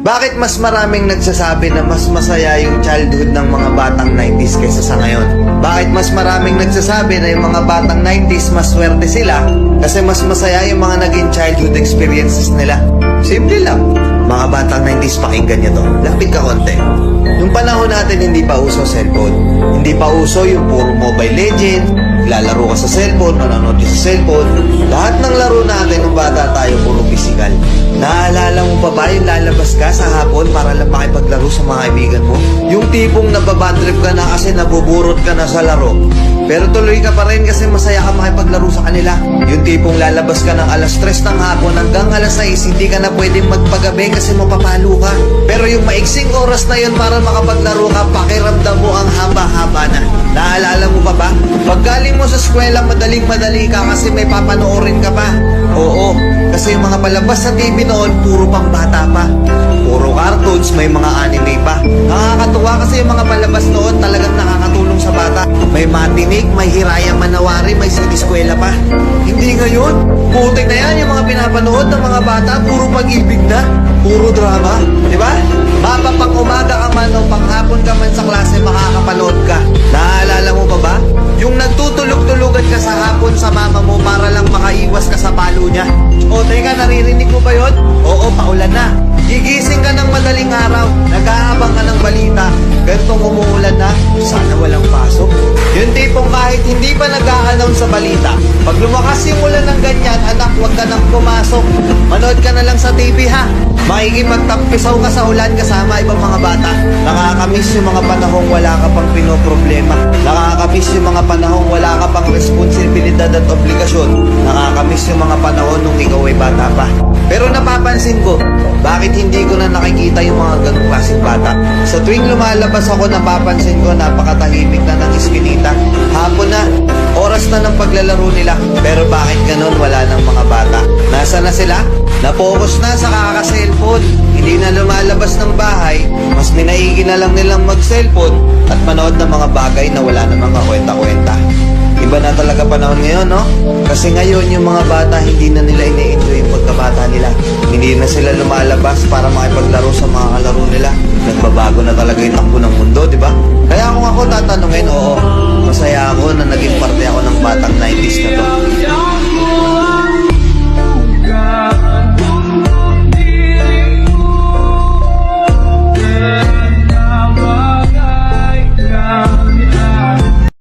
Bakit mas maraming nagsasabi na mas masaya yung childhood ng mga batang 90s kaysa sa ngayon? Bakit mas maraming nagsasabi na yung mga batang 90s mas swerte sila kasi mas masaya yung mga naging childhood experiences nila? Simple lang. Mga batang 90s, pakinggan nyo to. Lapit ka konti. Nung panahon natin, hindi pa uso cellphone. Hindi pa uso yung puro Mobile Legend, lalaro ka sa cellphone, manonood ka sa cellphone. Lahat ng laro natin nung bata tayo, puro physical. Naalala mo pa ba yung lalabas ka sa hapon para lang makipaglaro sa mga kaibigan mo? Yung tipong nababadrip ka na kasi nabuburot ka na sa laro. Pero tuloy ka pa rin kasi masaya ka makipaglaro sa kanila. Yung tipong lalabas ka ng alas 3 ng hapon hanggang alas 6, hindi ka na pwedeng magpagabi kasi mapapalo ka. Pero yung maiksing oras na yun para makapaglaro ka, pakiramdam mo ang haba-haba na. Naalala mo pa ba? Pag galing mo sa eskwela, madaling-madali ka kasi may papanoorin ka pa. Oo, kasi yung mga palabas sa TV noon, puro pang bata pa. Puro cartoons, may mga anime pa. Nakakatuwa kasi yung mga palabas noon talagang nakakatulong sa bata. May matinik, may Hiraya Manawari, may siniskwela pa. Hindi ngayon. Putik na yan yung mga pinapanood ng mga bata, puro pag-ibig na. Puro drama. Diba? Baba pang umaga ka man o panghapon ka man sa klase, makakapanood ka. Naalala mo pa ba? Yung nagtutulog-tulugan ka sa hapon sa mama mo para lang makaiwas ka sa palo niya. O teka, naririnig mo ba yun? Oo, paulan na. Gigising ka ng madaling araw, nag-aabang ka ng balita. Gantong umuulan na, sana walang pasok. Yung tipong kahit hindi pa nag-a-announce sa balita, pag lumakas yung ulan ng ganyan, anak, huwag ka nang pumasok. Manood ka na lang sa TV ha. Makikipagtampisaw ka sa ulan kasama ibang mga bata. Nakakamiss yung mga panahong wala ka pang pinoproblema. Nakakamiss yung mga panahong wala ka pang responsibilidad at obligasyon. Nakakamiss yung mga panahon nung ikaw ay bata pa. Pero napapansin ko, bakit hindi ko na nakikita yung mga ganong klaseng bata? Sa tuwing lumalabas ako, napapansin ko napakatahimik na ng iskinita. Hapon na, oras na ng paglalaro nila. Pero bakit ganon wala ng mga bata? Nasa na sila? Napokus na sa kaka-cellphone. Hindi na lumalabas ng bahay. Mas minaigi na lang nilang mag-cellphone at manood ng mga bagay na wala namang kakwenta-kwenta. Iba na talaga panahon ngayon, no? Kasi ngayon yung mga bata hindi na nila ine-enjoy yung pagkabata nila. Hindi na sila lumalabas para makipaglaro sa mga kalaro nila. Nagbabago na talaga yung takbo ng mundo, di ba? Kaya kung ako tatanungin, oo, masaya ako na naging parte ako ng bata